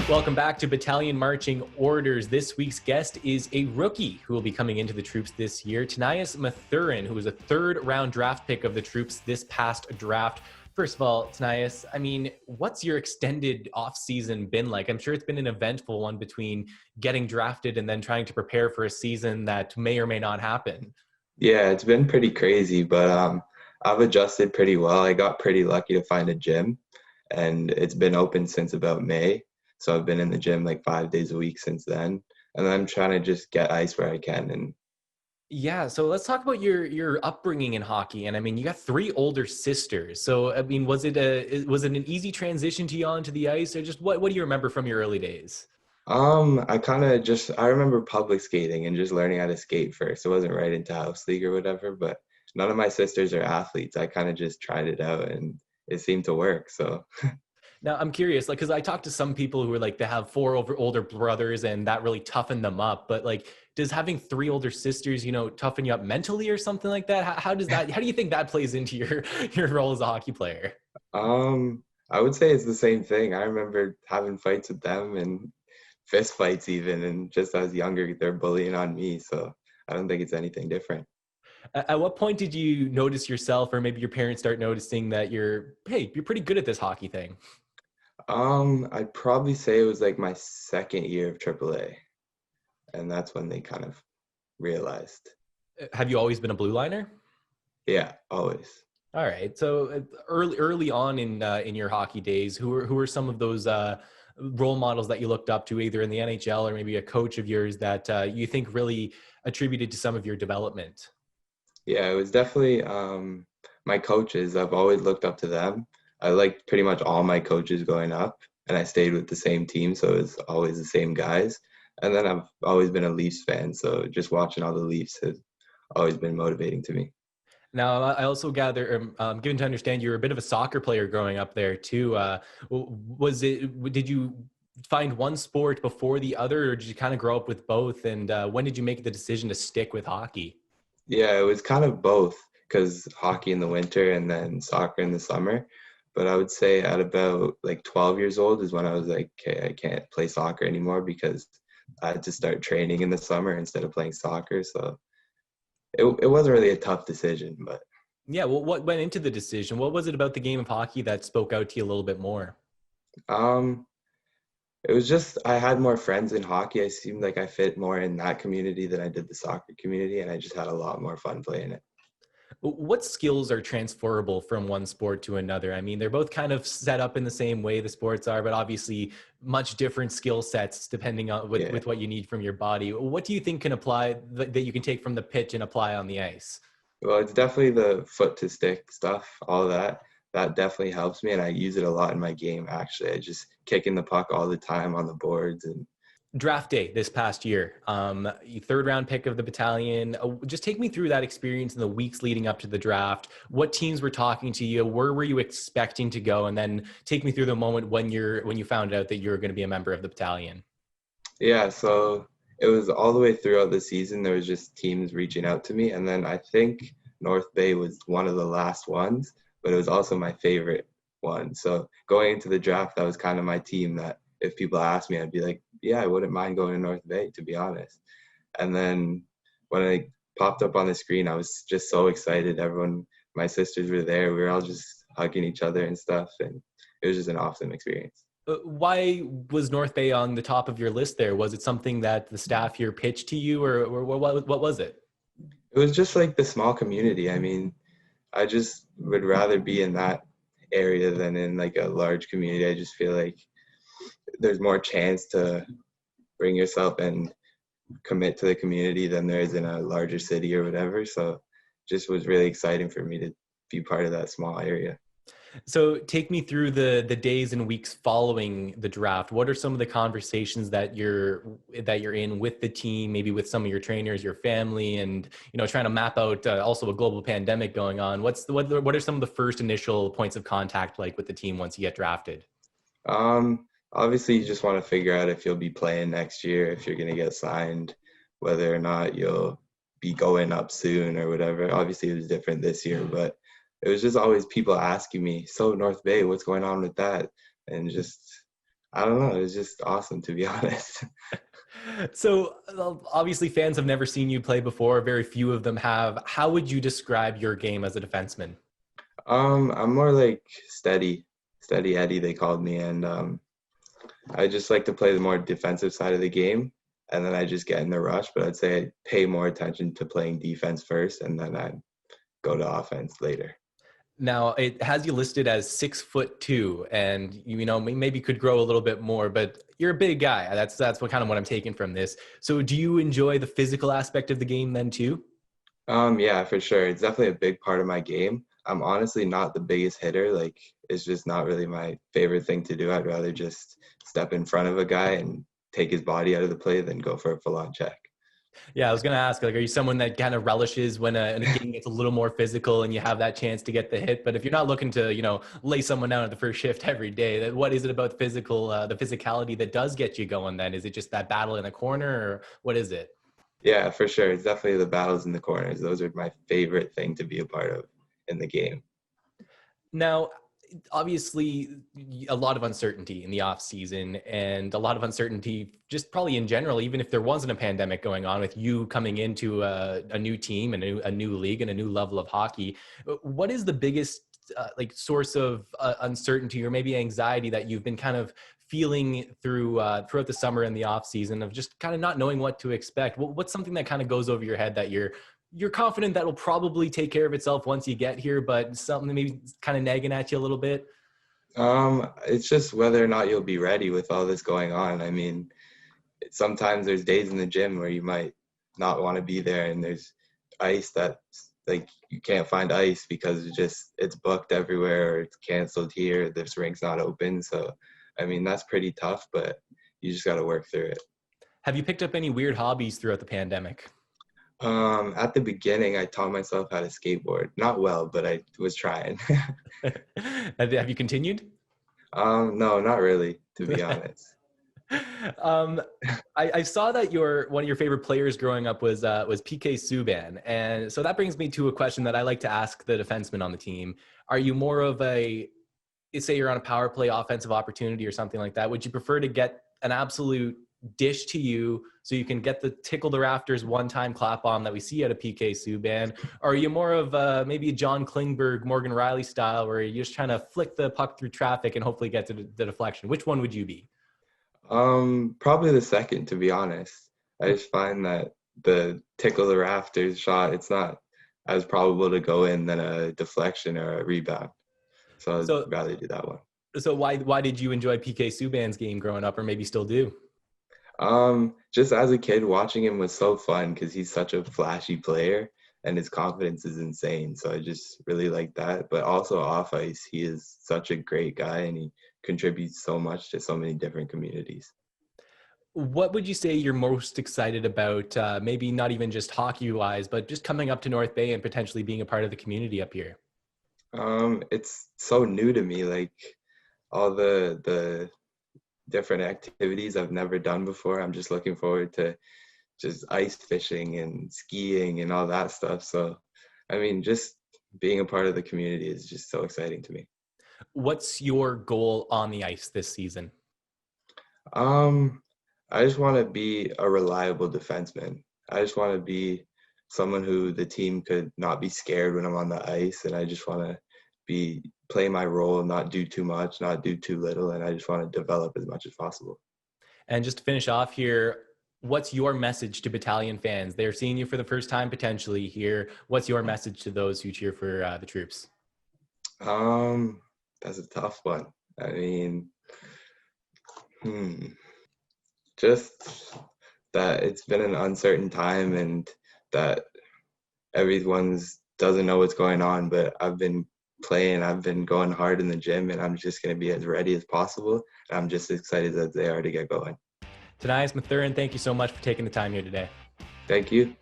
Welcome back to Battalion Marching Orders. This week's guest is a rookie who will be coming into the troops this year, Tnias Mathurin, who was a third-round draft pick of the troops this past draft. First of all, Tnias, what's your extended off-season been like? I'm sure it's been an eventful one between getting drafted and then trying to prepare for a season that may or may not happen. Yeah, it's been pretty crazy, but I've adjusted pretty well. I got pretty lucky to find a gym, and it's been open since about May. So I've been in the gym like 5 days a week since then. And I'm trying to just get ice where I can. And Yeah, so let's talk about your upbringing in hockey. And you got three older sisters. So was it an easy transition to you onto the ice, or just what do you remember from your early days? I remember public skating and just learning how to skate first. It wasn't right into house league or whatever, but none of my sisters are athletes. I kind of just tried it out and it seemed to work. So Now I'm curious, because I talked to some people who are they have four older brothers, and that really toughened them up. But does having three older sisters, toughen you up mentally or something like that? How does that? How do you think that plays into your role as a hockey player? I would say it's the same thing. I remember having fights with them and fist fights even, and just as younger, they're bullying on me. So I don't think it's anything different. At what point did you notice yourself, or maybe your parents start noticing that you're pretty good at this hockey thing? I'd probably say it was like my second year of AAA, and that's when they kind of realized. Have you always been a blue liner? Yeah, always. All right. So early on in your hockey days, who are some of those role models that you looked up to, either in the NHL or maybe a coach of yours that you think really attributed to some of your development? Yeah, it was definitely my coaches. I've always looked up to them. I liked pretty much all my coaches growing up, and I stayed with the same team, so it was always the same guys. And then I've always been a Leafs fan, so just watching all the Leafs has always been motivating to me. Now, I also gather, given to understand, you were a bit of a soccer player growing up there too. Did you find one sport before the other, or did you kind of grow up with both? And when did you make the decision to stick with hockey? Yeah, it was kind of both because hockey in the winter and then soccer in the summer. But I would say at about like 12 years old is when I was like, okay, I can't play soccer anymore because I had to start training in the summer instead of playing soccer. So it wasn't really a tough decision, but Yeah, well, what went into the decision? What was it about the game of hockey that spoke out to you a little bit more? um, it was just I had more friends in hockey. I seemed like I fit more in that community than I did the soccer community, and I just had a lot more fun playing it. What skills are transferable from one sport to another? They're both kind of set up in the same way, the sports are, but obviously much different skill sets depending on Yeah. with what you need from your body. What do you think can apply that you can take from the pitch and apply on the ice? Well, it's definitely the foot to stick stuff, all that. That definitely helps me, and I use it a lot in my game, actually. I just kicking the puck all the time on the boards. And Draft day this past year, third round pick of the battalion. Just take me through that experience in the weeks leading up to the draft. What teams were talking to you? Where were you expecting to go? And then take me through the moment when you found out that you were going to be a member of the battalion. yeah, so it was all the way throughout the season. There was just teams reaching out to me. And then I think North Bay was one of the last ones, but it was also my favorite one. So going into the draft, that was kind of my team that if people asked me, I'd be like, yeah, I wouldn't mind going to North Bay, to be honest. And then when I popped up on the screen, I was just so excited. Everyone, my sisters were there. We were all just hugging each other and stuff. And it was just an awesome experience. Why was North Bay on the top of your list there? Was it something that the staff here pitched to you, or what was it? It was just like the small community. I mean, I just would rather be in that area than in like a large community. I just feel like there's more chance to bring yourself and commit to the community than there is in a larger city or whatever. So just was really exciting for me to be part of that small area. So take me through the days and weeks following the draft. What are some of the conversations that you're in with the team, maybe with some of your trainers, your family, and trying to map out also a global pandemic going on? What are some of the first initial points of contact like with the team once you get drafted? Obviously, you just want to figure out if you'll be playing next year, if you're going to get signed, whether or not you'll be going up soon or whatever. Obviously, it was different this year, but it was just always people asking me, so North Bay, what's going on with that? And just I don't know. It was just awesome, to be honest. So obviously fans have never seen you play before. Very few of them have. How would you describe your game as a defenseman? I'm more like steady Eddie, they called me, and I just like to play the more defensive side of the game, and then I just get in the rush. But I'd say I pay more attention to playing defense first, and then I go to offense later. Now it has you listed as 6'2", and you know maybe could grow a little bit more, but you're a big guy. That's what kind of what I'm taking from this. So do you enjoy the physical aspect of the game then too? Yeah, for sure. It's definitely a big part of my game. I'm honestly not the biggest hitter. Like, it's just not really my favorite thing to do. I'd rather just step in front of a guy and take his body out of the play than go for a full-on check. Yeah, I was gonna ask, like, are you someone that kind of relishes when a game gets a little more physical and you have that chance to get the hit? But if you're not looking to, lay someone down at the first shift every day, then what is it about the physicality that does get you going? Then is it just that battle in the corner, or what is it? Yeah, for sure. It's definitely the battles in the corners. Those are my favorite thing to be a part of in the game. Now, obviously, a lot of uncertainty in the off season, and a lot of uncertainty just probably in general, even if there wasn't a pandemic going on, with you coming into a new team and a new league and a new level of hockey. What is the biggest source of uncertainty or maybe anxiety that you've been kind of feeling throughout the summer and the off season, of just kind of not knowing what to expect? What's something that kind of goes over your head that you're confident that will probably take care of itself once you get here, but something that maybe kind of nagging at you a little bit? It's just whether or not you'll be ready with all this going on. I mean, sometimes there's days in the gym where you might not want to be there, and there's ice that's like you can't find ice because it's booked everywhere, or it's canceled here. This rink's not open. So, I mean, that's pretty tough, but you just got to work through it. Have you picked up any weird hobbies throughout the pandemic? At the beginning, I taught myself how to skateboard. Not well, but I was trying. Have you continued? No, not really, to be honest. um, I saw that one of your favorite players growing up was PK Subban, and so that brings me to a question that I like to ask the defensemen on the team. Are you more of say you're on a power play offensive opportunity or something like that? Would you prefer to get an absolute dish to you so you can get the tickle the rafters one-time clap bomb that we see out of PK Subban? Or are you more of maybe a John Klingberg, Morgan Riley style, where you're just trying to flick the puck through traffic and hopefully get to the deflection? Which one would you be? Probably the second, to be honest. I just find that the tickle the rafters shot, it's not as probable to go in than a deflection or a rebound. So I'd rather do that one. So why did you enjoy PK Subban's game growing up, or maybe still do? Just as a kid, watching him was so fun because he's such a flashy player and his confidence is insane. So I just really like that. But also off ice, he is such a great guy and he contributes so much to so many different communities. What would you say you're most excited about, maybe not even just hockey-wise, but just coming up to North Bay and potentially being a part of the community up here? It's so new to me, like all the different activities I've never done before. I'm just looking forward to just ice fishing and skiing and all that stuff. So, I mean, just being a part of the community is just so exciting to me. What's your goal on the ice this season? I just want to be a reliable defenseman. I just want to be someone who the team could not be scared when I'm on the ice, and I just want to play my role, not do too much, not do too little, and I just want to develop as much as possible. And just to finish off here, what's your message to Battalion fans? They're seeing you for the first time potentially here. What's your message to those who cheer for the troops? That's a tough one. I mean, just that it's been an uncertain time and that everyone's doesn't know what's going on, but I've been playing, I've been going hard in the gym, and I'm just going to be as ready as possible. And I'm just excited as they are to get going. Tnias Mathurin, thank you so much for taking the time here today. Thank you.